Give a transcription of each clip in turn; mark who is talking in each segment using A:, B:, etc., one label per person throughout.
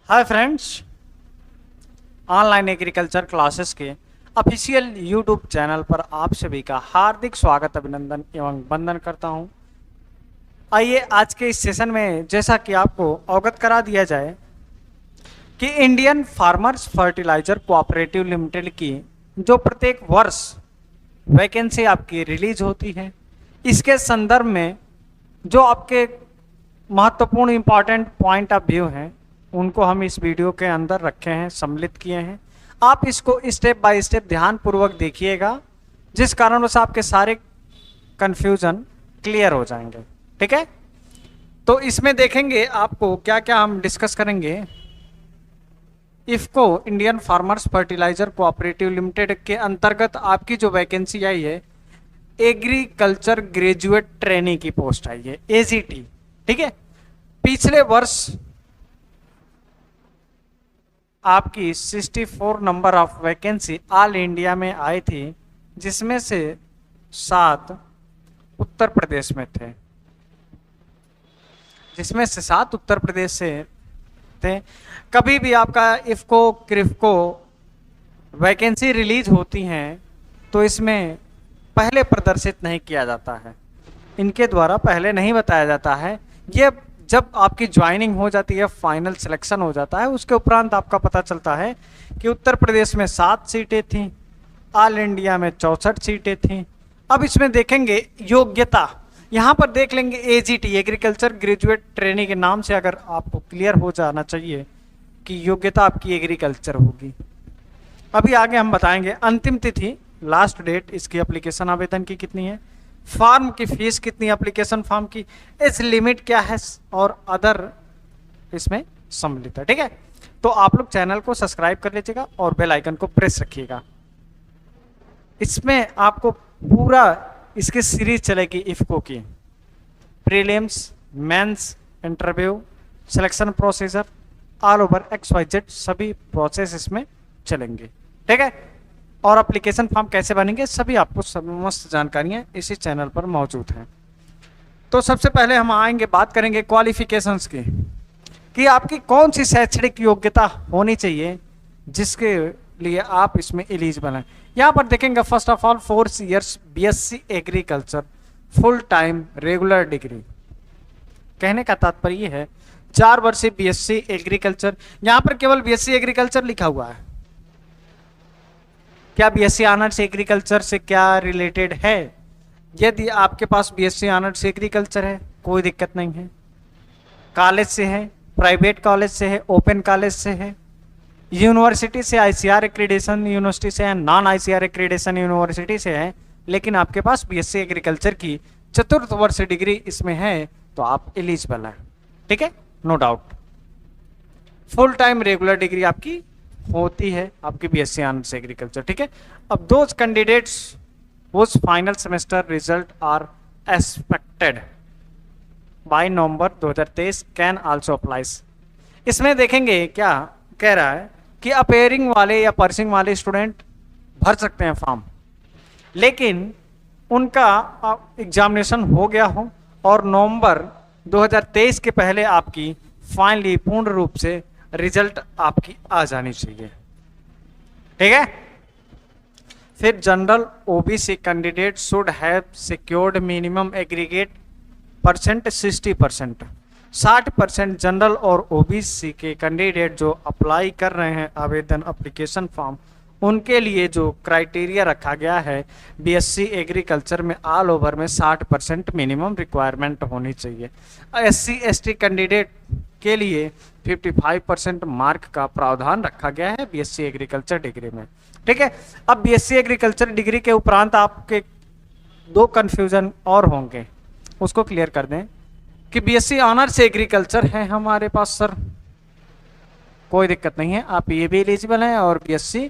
A: Hi friends, online agriculture classes के official YouTube channel पर आप सभी का हार्दिक स्वागत, अभिनंदन एवं वंदन करता हूं। आइए आज के इस सेशन में जैसा कि आपको अवगत करा दिया जाए कि Indian Farmers Fertiliser Cooperative Limited की जो प्रत्येक वर्ष वैकेंसी आपकी रिलीज होती है, इसके संदर्भ में जो आपके महत्वपूर्ण इंपॉर्टेंट पॉइंट ऑफ व्यू हैं उनको हम इस वीडियो के अंदर रखे हैं, सम्मिलित किए हैं। आप इसको स्टेप बाय स्टेप ध्यानपूर्वक देखिएगा, जिस कारणवश आपके सारे कंफ्यूजन क्लियर हो जाएंगे। ठीक है, तो इसमें देखेंगे आपको क्या क्या हम डिस्कस करेंगे। IFFCO Indian Farmers Fertiliser Cooperative Limited के अंतर्गत आपकी जो वैकेंसी आई है, एग्रीकल्चर ग्रेजुएट ट्रेनी की पोस्ट आई है, एजीटी। ठीक है, पिछले वर्ष आपकी 64 number of vacancy all India में आई थी, जिसमें से 7 उत्तर प्रदेश में थे, से थे। कभी भी आपका इफको क्रिफको वैकेंसी रिलीज होती हैं तो इसमें पहले प्रदर्शित नहीं किया जाता है, इनके द्वारा पहले नहीं बताया जाता है। ये जब आपकी ज्वाइनिंग हो जाती है, फाइनल सिलेक्शन हो जाता है, उसके उपरांत आपका पता चलता है कि उत्तर प्रदेश में 7 सीटें थीं, ऑल इंडिया में 64 सीटें थीं। अब इसमें देखेंगे योग्यता, यहाँ पर देख लेंगे एजीटी, एग्रीकल्चर ग्रेजुएट ट्रेनी के नाम से अगर आपको क्लियर हो जाना चाहिए कि योग्यता आपकी एग्रीकल्चर होगी। अभी आगे हम बताएंगे अंतिम तिथि, लास्ट डेट इसकी एप्लीकेशन आवेदन की कितनी है, फॉर्म की फीस कितनी, एप्लीकेशन फॉर्म की एज लिमिट क्या है और अदर इसमें सम्मिलित है। ठीक है, तो आप लोग चैनल को सब्सक्राइब कर लीजिएगा और बेल आइकन को प्रेस रखिएगा। इसमें आपको पूरा इसकी सीरीज चलेगी इफको की, prelims, mains, interview, selection procedure, all over XYZ सभी प्रोसेस इसमें चलेंगे। ठीक है, और एप्लीकेशन फॉर्म कैसे बनेंगे सभी आपको समस्त जानकारियां इसी चैनल पर मौजूद हैं। तो सबसे पहले हम आएंगे, बात करेंगे क्वालिफिकेशंस की, कि आपकी कौन सी शैक्षणिक योग्यता होनी चाहिए जिसके लिए आप इसमें एलिजिबल हैं। यहाँ पर देखेंगे first of all 4 years BSc agriculture full time regular degree. कहने का तात्पर्य है 4 वर्षीय BSc एग्रीकल्चर, यहाँ पर केवल BSc एग्रीकल्चर लिखा हुआ है। क्या BSc ऑनर्स एग्रीकल्चर से क्या रिलेटेड है? यदि आपके पास BSc ऑनर्स एग्रीकल्चर है कोई दिक्कत नहीं है, कॉलेज से है, प्राइवेट कॉलेज से है, ओपन कॉलेज से है, यूनिवर्सिटी से, ICAR एक्रीडेशन यूनिवर्सिटी से है, नॉन ICAR एक्रीडेशन यूनिवर्सिटी से है, लेकिन आपके पास BSc एग्रीकल्चर की 4th वर्ष डिग्री इसमें है तो आप एलिजिबल हैं। ठीक है, no doubt. Full time regular degree आपकी होती है आपकी BSc ऑनर्स एग्रीकल्चर। ठीक है, अब those candidates whose final semester result are expected by November 2023 can also applies. इसमें देखेंगे क्या कह रहा है कि अपेयरिंग वाले या पर्सिंग वाले स्टूडेंट भर सकते हैं फॉर्म, लेकिन उनका एग्जामिनेशन हो गया हो और नवंबर 2023 के पहले आपकी फाइनली पूर्ण रूप से रिजल्ट आपकी आ जानी चाहिए। ठीक है, फिर general OBC candidate should have secured minimum aggregate percent 60%। 60% general और OBC के कैंडिडेट जो अप्लाई कर रहे हैं आवेदन एप्लीकेशन फॉर्म, उनके लिए जो क्राइटेरिया रखा गया है BSc एग्रीकल्चर में ऑल ओवर में 60% मिनिमम रिक्वायरमेंट होनी चाहिए। SC ST कैंडिडेट के लिए 55% मार्क का प्रावधान रखा गया है BSc एग्रीकल्चर डिग्री में। ठीक है, अब BSc एग्रीकल्चर डिग्री के उपरांत आपके 2 कंफ्यूजन और होंगे, उसको क्लियर कर दें कि BSc ऑनर्स एग्रीकल्चर है हमारे पास सर, कोई दिक्कत नहीं है, आप ये भी एलिजिबल हैं और BSc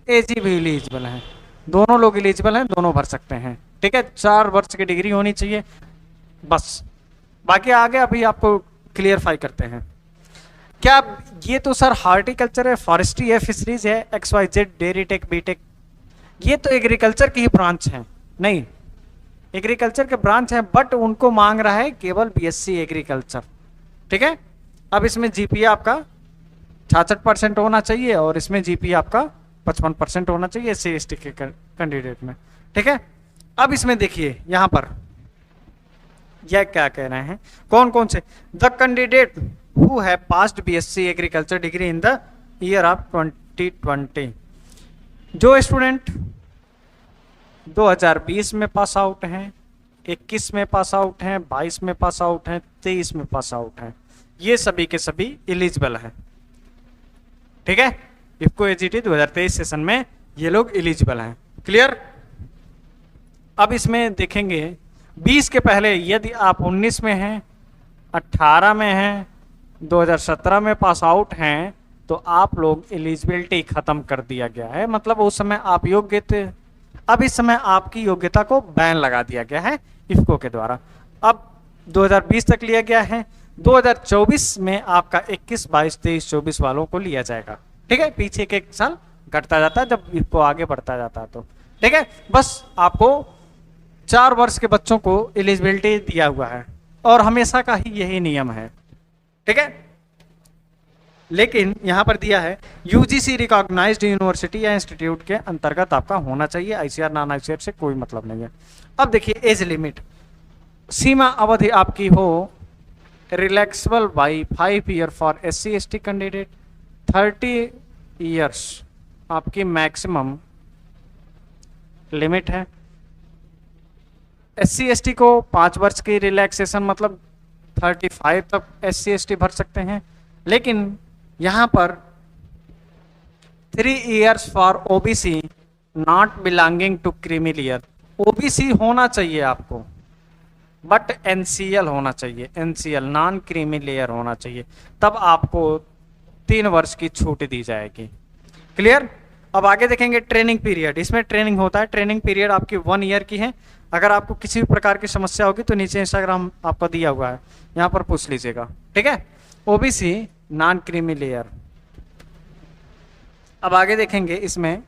A: AG भी एलिजिबल हैं, दोनों लोग एलिजिबल हैं, दोनों भर सकते हैं। ठीक है, 4 वर्ष की डिग्री होनी चाहिए बस, बाकी आगे अभी आपको क्लियरफाई करते हैं। क्या ये तो सर हॉर्टिकल्चर है, फॉरेस्ट्री है, फिशरीज है, XYZ, डेयरी टेक, बीटेक, ये तो एग्रीकल्चर की ही ब्रांच है। नहीं, एग्रीकल्चर के ब्रांच हैं, बट उनको मांग रहा है केवल BSc एग्रीकल्चर। ठीक है, अब इसमें GPA आपका 66% होना चाहिए और इसमें जीपी आपका 55% होना चाहिए SC/ST के कैंडिडेट में। ठीक है, अब इसमें देखिए यहाँ पर यह क्या कह रहे हैं, कौन कौन से, the candidate who have passed BSc agriculture degree in the year of 2020, जो स्टूडेंट 2020 में पास आउट हैं, 21 में पास आउट हैं, 22 में पास आउट हैं, 23 में पास आउट हैं, ये सभी के सभी एलिजिबल हैं। ठीक है, इफको एजीटी 2023 सेशन में ये लोग एलिजिबल हैं। क्लियर। अब इसमें देखेंगे 20 के पहले यदि आप 19 में हैं, 18 में हैं, 2017 में पास आउट हैं, तो आप लोग एलिजिबिलिटी खत्म कर दिया गया है, मतलब उस समय आप योग्य थे। अब इस समय आपकी योग्यता को बैन लगा दिया गया है इफको के द्वारा। अब 2020 तक लिया गया है, 2024 में आपका 21, 22, 23, 24 वालों को लिया जाएगा। ठीक है, पीछे के एक साल घटता जाता है जब इफको आगे बढ़ता जाता है तो। ठीक है, बस आपको 4 वर्ष के बच्चों को एलिजिबिलिटी दिया हुआ है और हमेशा का ही यही नियम है। ठीक है, लेकिन यहां पर दिया है यूजीसी रिकॉग्नाइज्ड यूनिवर्सिटी या इंस्टीट्यूट के अंतर्गत आपका होना चाहिए, आईसीआर नॉन आईसीआर से कोई मतलब नहीं है। अब देखिए एज लिमिट, सीमा अवधि आपकी हो relaxable by 5 year for SC/ST candidate, 30 years आपकी मैक्सिमम लिमिट है। SC/ST को 5 वर्ष की रिलैक्सेशन, मतलब 35 तक SC/ST भर सकते हैं, लेकिन यहां पर 3 years for OBC not belonging to creamy layer. OBC होना चाहिए आपको, बट NCL होना चाहिए, NCL नॉन क्रीमी लेयर होना चाहिए, तब आपको 3 वर्ष की छूट दी जाएगी। क्लियर। अब आगे देखेंगे ट्रेनिंग पीरियड, इसमें ट्रेनिंग होता है, ट्रेनिंग पीरियड आपकी 1 ईयर की है। अगर आपको किसी भी प्रकार की समस्या होगी तो नीचे इंस्टाग्राम आपका दिया हुआ है, यहाँ पर पूछ लीजिएगा। ठीक है, OBC नॉन क्रीमी लेयर। अब आगे देखेंगे इसमें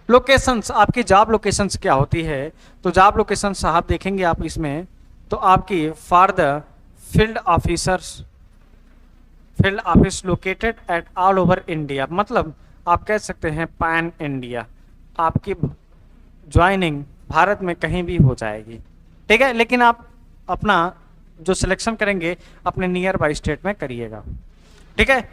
A: लोकेशंस, आपकी जॉब लोकेशंस क्या होती है, तो जॉब लोकेशन साहब देखेंगे आप इसमें, तो आपकी for the field officers, field office located at all over India, मतलब आप कह सकते हैं पैन इंडिया, आपकी ज्वाइनिंग भारत में कहीं भी हो जाएगी। ठीक है, लेकिन आप अपना जो सिलेक्शन करेंगे अपने नियर बाई स्टेट में करिएगा। ठीक है,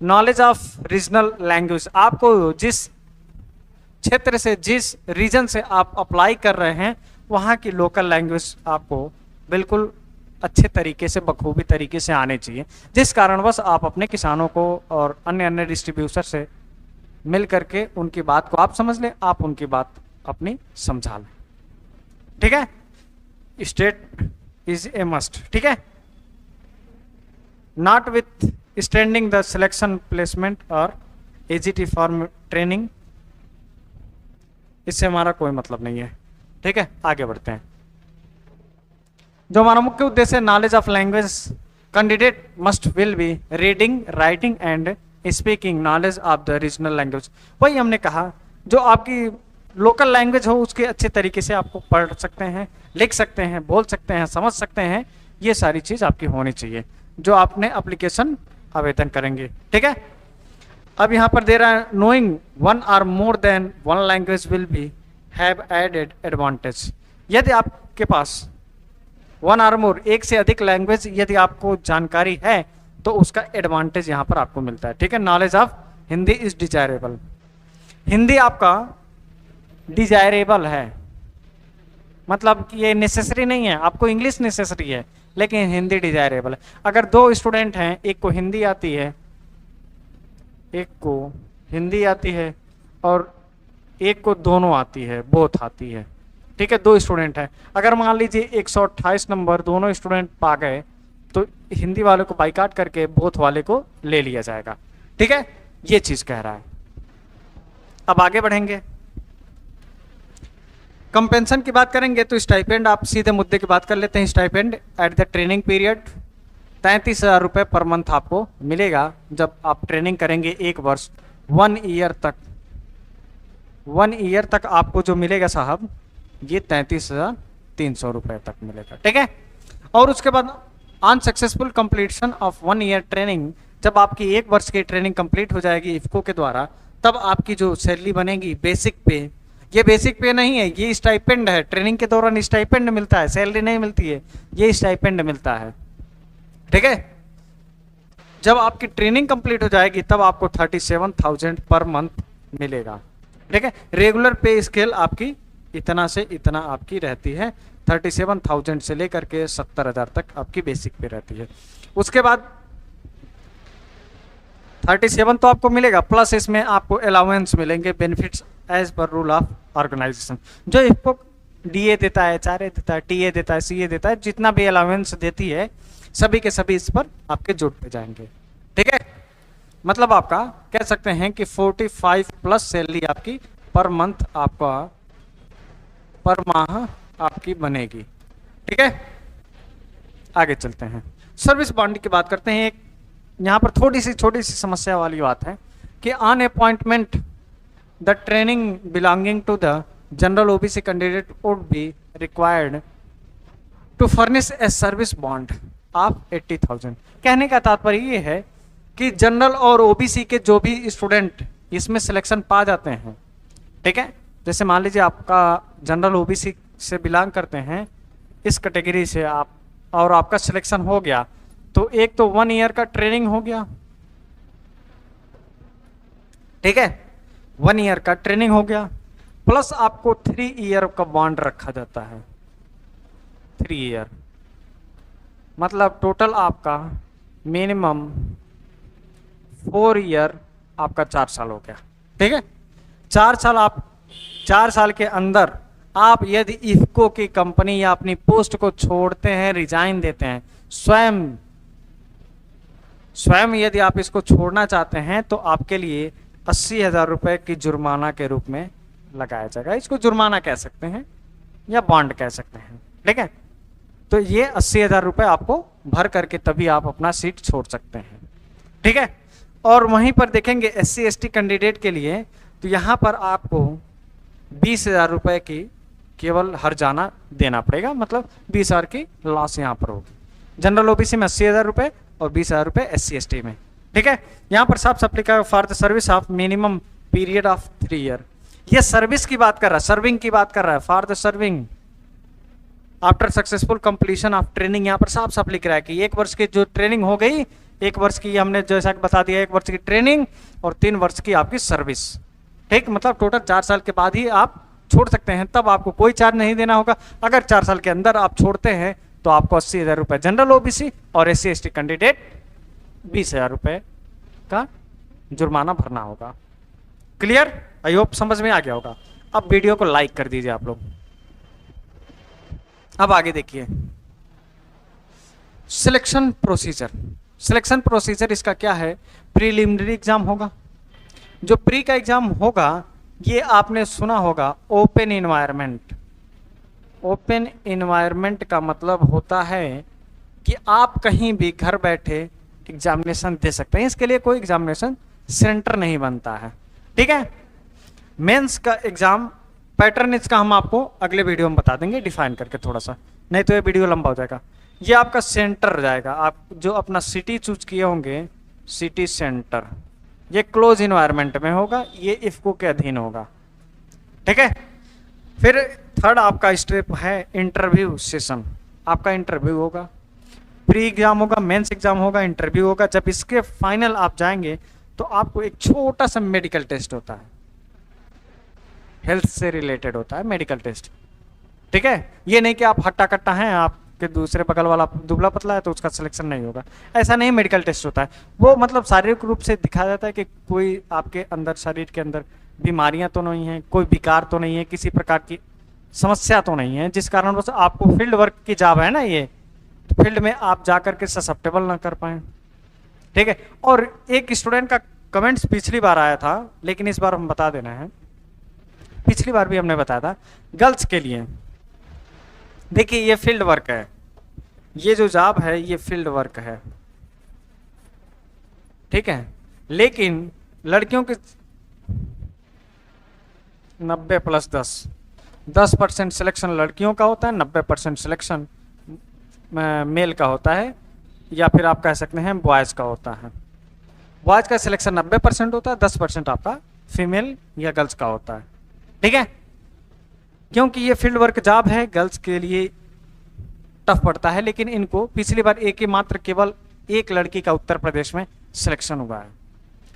A: नॉलेज ऑफ रीजनल लैंग्वेज, आपको जिस क्षेत्र से, जिस रीजन से आप अप्लाई कर रहे हैं वहाँ की लोकल लैंग्वेज आपको बिल्कुल अच्छे तरीके से, बखूबी तरीके से आने चाहिए, जिस कारणवश आप अपने किसानों को और अन्य अन्य डिस्ट्रीब्यूटर से मिल करके उनकी बात को आप समझ लें, आप उनकी बात अपनी समझा लें। ठीक है, स्टेट इज ए मस्ट। ठीक है, not with standing the selection placement और एजीटी फॉर्म ट्रेनिंग, इससे हमारा कोई मतलब नहीं है। ठीक है, आगे बढ़ते हैं। जो हमारा मुख्य उद्देश्य है knowledge of language, candidate must will be reading, writing and speaking knowledge of the regional language. वही हमने कहा, जो आपकी लोकल लैंग्वेज हो उसके अच्छे तरीके से आपको पढ़ सकते हैं, लिख सकते हैं, बोल सकते हैं, समझ सकते हैं, ये सारी चीज़ आपकी होनी चाहिए जो आपने एप्लीकेशन आवेदन करेंगे। ठीक है, अब यहाँ पर दे रहा है नोइंग 1 और more than 1 language will be have added advantage. यदि आपके पास 1 और मोर, एक से अधिक लैंग्वेज यदि आपको जानकारी है तो उसका एडवांटेज यहाँ पर आपको मिलता है। ठीक है, knowledge of Hindi is desirable, Hindi आपका डिजायरेबल है, मतलब कि ये नेसेसरी नहीं है, आपको इंग्लिश नेसेसरी है लेकिन हिंदी डिजायरेबल है। अगर 2 स्टूडेंट हैं, एक को हिंदी आती है, एक को हिंदी आती है और एक को दोनों आती है, बोथ आती है। ठीक है, 2 स्टूडेंट हैं, अगर मान लीजिए 128 नंबर दोनों स्टूडेंट पा गए तो हिंदी वाले को बाइकाट करके बोथ वाले को ले लिया जाएगा। ठीक है, ये चीज कह रहा है। अब आगे बढ़ेंगे, कंपेंशन की बात करेंगे तो स्टाइपेंड, आप सीधे मुद्दे की बात कर लेते हैं। Stipend at the training period 33,000 रुपये पर मंथ आपको मिलेगा जब आप ट्रेनिंग करेंगे 1 वर्ष, 1 ईयर तक। 1 ईयर तक आपको जो मिलेगा साहब ये 33,300 रुपये तक मिलेगा। ठीक है, और उसके बाद on successful completion of 1 ear training जब आपकी 1 वर्ष की ट्रेनिंग कंप्लीट हो जाएगी इफ्को के द्वारा, तब आपकी जो सैलरी बनेगी बेसिक पे, ये बेसिक पे नहीं है, ये स्टाइपेंड है। ट्रेनिंग के दौरान स्टाइपेंड मिलता है, सैलरी नहीं मिलती है, ये स्टाइपेंड मिलता है। ठीक है, जब आपकी ट्रेनिंग कंप्लीट हो जाएगी तब आपको 37,000 पर मंथ मिलेगा। ठीक है, रेगुलर पे स्केल आपकी इतना से इतना आपकी रहती है, 37,000 से लेकर के 70,000 तक आपकी बेसिक पे रहती है। उसके बाद 37 तो आपको मिलेगा, प्लस इसमें आपको अलाउंस मिलेंगे, benefits as per rule of organisation, जो इसको डीए देता है, एचआरए देता है, टीए देता है, सीए देता है, जितना भी अलाउंस देती है सभी के सभी इस पर आपके जुड़ते जाएंगे। ठीक है, मतलब आपका कह सकते हैं कि 45 प्लस सैलरी आपकी पर मंथ आपका पर माह आपकी बनेगी। ठीक है, आगे चलते हैं, सर्विस बॉन्ड की बात करते हैं। एक यहाँ पर थोड़ी सी छोटी सी समस्या वाली बात है कि on appointment the training belonging to the general OBC candidate would be required to furnish a service bond of 80,000। कहने का तात्पर्य ये है कि जनरल और ओबीसी के जो भी स्टूडेंट इसमें सिलेक्शन पा जाते हैं, ठीक है, जैसे मान लीजिए आपका जनरल ओबीसी से बिलोंग करते हैं इस कैटेगरी से आप, और आपका सिलेक्शन हो गया, तो एक तो 1 ईयर का ट्रेनिंग हो गया। ठीक है, 1 ईयर का ट्रेनिंग हो गया, प्लस आपको 3 ईयर का बॉन्ड रखा जाता है। 3 ईयर मतलब टोटल आपका मिनिमम 4 ईयर आपका 4 साल हो गया। ठीक है, 4 साल के अंदर आप यदि इफ्को की कंपनी या अपनी पोस्ट को छोड़ते हैं, रिजाइन देते हैं, स्वयं यदि आप इसको छोड़ना चाहते हैं, तो आपके लिए 80,000 रुपए की जुर्माना के रूप में लगाया जाएगा। इसको जुर्माना कह सकते हैं या बॉन्ड कह सकते हैं। ठीक है, तो ये 80,000 रुपए आपको भर करके तभी आप अपना सीट छोड़ सकते हैं। ठीक है, और वहीं पर देखेंगे SC ST कैंडिडेट के लिए, तो यहाँ पर आपको 20,000 रुपए की केवल हर्जाना देना पड़ेगा, मतलब 20,000 की लॉस यहाँ पर होगी। जनरल ओबीसी में 80,000 रुपए और 20,000 रुपए SC ST में। ठीक है, यहाँ पर साफ सप्लीका for the service of minimum period of 3 year. ये सर्विस की बात कर रहा है, सर्विंग की बात कर रहा है, for the serving after successful completion of training. यहाँ पर साफ साफ लिख रहा है कि 1 वर्ष की जो ट्रेनिंग हो गई, 1 वर्ष की हमने जैसा कि बता दिया, 1 वर्ष की ट्रेनिंग और 3 वर्ष की आपकी सर्विस। ठीक, मतलब टोटल 4 साल के बाद ही आप छोड़ सकते हैं, तब आपको कोई चार्ज नहीं देना होगा। अगर 4 साल के अंदर आप छोड़ते हैं तो आपको 80,000 रुपए जनरल ओबीसी और SC ST कैंडिडेट 20,000 रुपए का जुर्माना भरना होगा। क्लियर? आई होप समझ में आ गया होगा। अब वीडियो को लाइक कर दीजिए आप लोग। अब आगे देखिए, सिलेक्शन प्रोसीजर। सिलेक्शन प्रोसीजर इसका क्या है? प्रीलिमिनरी एग्जाम होगा। जो प्री का एग्जाम होगा ये आपने सुना होगा ओपन इन्वायरमेंट। ओपन इन्वायरमेंट का मतलब होता है कि आप कहीं भी घर बैठे एग्जामिनेशन दे सकते हैं, इसके लिए कोई एग्जामिनेशन सेंटर नहीं बनता है। ठीक है, मेंस का एग्जाम पैटर्न इसका हम आपको अगले वीडियो में बता देंगे डिफाइन करके थोड़ा सा, नहीं तो ये वीडियो लंबा हो जाएगा। ये आपका सेंटर जाएगा, आप जो अपना सिटी चूज किए होंगे, सिटी सेंटर, ये क्लोज इन्वायरमेंट में होगा, ये इफ्को के अधीन होगा। ठीक है, फिर थर्ड आपका स्टेप है इंटरव्यू सेशन। आपका इंटरव्यू होगा, प्री एग्जाम होगा, मेंस एग्जाम होगा, इंटरव्यू होगा। जब इसके फाइनल आप जाएंगे तो आपको एक छोटा सा मेडिकल टेस्ट होता है, हेल्थ से रिलेटेड होता है मेडिकल टेस्ट। ठीक है, ये नहीं कि आप हट्टा कट्टा हैं, आपके दूसरे बगल वाला दुबला पतला है तो उसका सिलेक्शन नहीं होगा, ऐसा नहीं। मेडिकल टेस्ट होता है, वो मतलब शारीरिक रूप से दिखाया जाता है कि कोई आपके अंदर, शरीर के अंदर बीमारियां तो नहीं है, कोई विकार तो नहीं है, किसी प्रकार की समस्या तो नहीं है, जिस कारण बस आपको फील्ड वर्क की जॉब है ना ये, तो फील्ड में आप जा करके ससेप्टेबल ना कर पाए। ठीक है, और एक स्टूडेंट का कमेंट्स पिछली बार आया था, लेकिन इस बार हम बता देना है, पिछली बार भी हमने बताया था गर्ल्स के लिए। देखिए ये फील्ड वर्क है, ये जो जॉब है ये फील्ड वर्क है। ठीक है, लेकिन लड़कियों के 90 + 10% सिलेक्शन लड़कियों का होता है, 90% सिलेक्शन मेल का होता है, या फिर आप कह सकते हैं बॉयज़ का होता है। बॉयज का सिलेक्शन 90% होता है, 10% आपका फीमेल या गर्ल्स का होता है। ठीक है, क्योंकि ये फील्ड वर्क जॉब है, गर्ल्स के लिए टफ पड़ता है, लेकिन इनको पिछली बार एक ही मात्र केवल एक लड़की का उत्तर प्रदेश में सिलेक्शन हुआ है।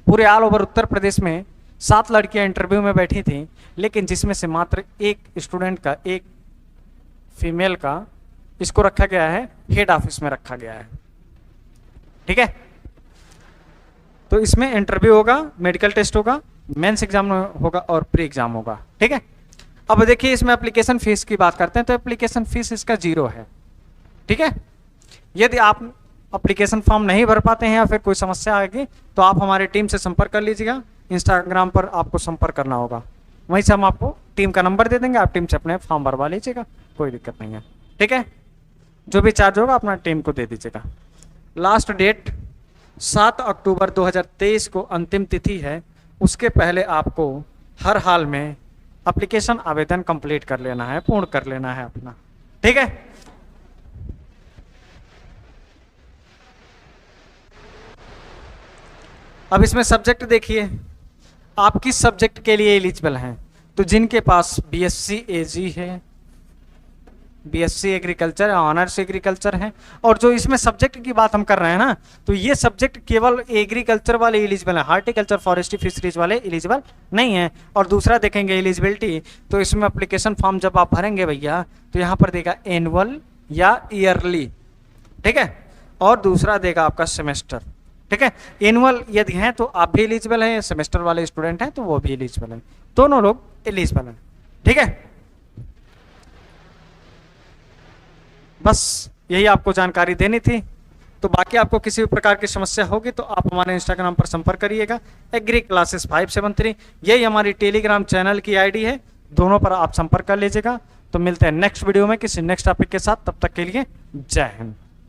A: पूरे ऑल ओवर उत्तर प्रदेश में 7 लड़कियां इंटरव्यू में बैठी थी, लेकिन जिसमें से मात्र एक स्टूडेंट का, एक फीमेल का, इसको रखा गया है हेड ऑफिस में रखा गया है। ठीक है, तो इसमें इंटरव्यू होगा, मेडिकल टेस्ट होगा, मेंस एग्जाम होगा और प्री एग्जाम होगा। ठीक है, अब देखिए इसमें एप्लीकेशन फीस की बात करते हैं, तो एप्लीकेशन फीस इसका 0 है। ठीक है, यदि आप एप्लीकेशन फॉर्म नहीं भर पाते हैं या फिर कोई समस्या आएगी तो आप हमारे टीम से संपर्क कर लीजिएगा। इंस्टाग्राम पर आपको संपर्क करना होगा, वहीं से हम आपको टीम का नंबर दे देंगे, आप टीम से अपने फॉर्म भरवा लीजिएगा, कोई दिक्कत नहीं है। ठीक है, जो भी चार्ज होगा अपना टीम को दे दीजिएगा। लास्ट डेट 7 अक्टूबर 2023 को अंतिम तिथि है, उसके पहले आपको हर हाल में एप्लीकेशन आवेदन कंप्लीट कर लेना है, पूर्ण कर लेना है अपना। ठीक है, अब इसमें सब्जेक्ट देखिए, आप किस सब्जेक्ट के लिए एलिजिबल हैं। तो जिनके पास बीएससी एजी है, बीएससी एग्रीकल्चर, ऑनर्स एग्रीकल्चर है, और जो इसमें सब्जेक्ट की बात हम कर रहे हैं ना, तो ये सब्जेक्ट केवल एग्रीकल्चर वाले एलिजिबल है, हार्टिकल्चर फॉरेस्ट्री फिशरीज वाले एलिजिबल नहीं है। और दूसरा देखेंगे एलिजिबिलिटी, तो इसमें एप्लीकेशन फॉर्म जब आप भरेंगे भैया, तो यहाँ पर देगा एनुअल या ईयरली। ठीक है, और दूसरा देगा आपका सेमेस्टर। ठीक है, एनुअल यदि हैं तो आप भी एलिजिबल हैं, सेमेस्टर वाले स्टूडेंट हैं तो वो भी एलिजिबल हैं, दोनों लोग एलिजिबल हैं। ठीक है, बस यही आपको जानकारी देनी थी। तो बाकी आपको किसी भी प्रकार की समस्या होगी तो आप हमारे इंस्टाग्राम पर संपर्क करिएगा, एग्री क्लासेस 573, यही हमारी टेलीग्राम चैनल की आईडी है, दोनों पर आप संपर्क कर लीजिएगा। तो मिलते हैं नेक्स्ट वीडियो में किसी नेक्स्ट टॉपिक के साथ, तब तक के लिए जय हिंद।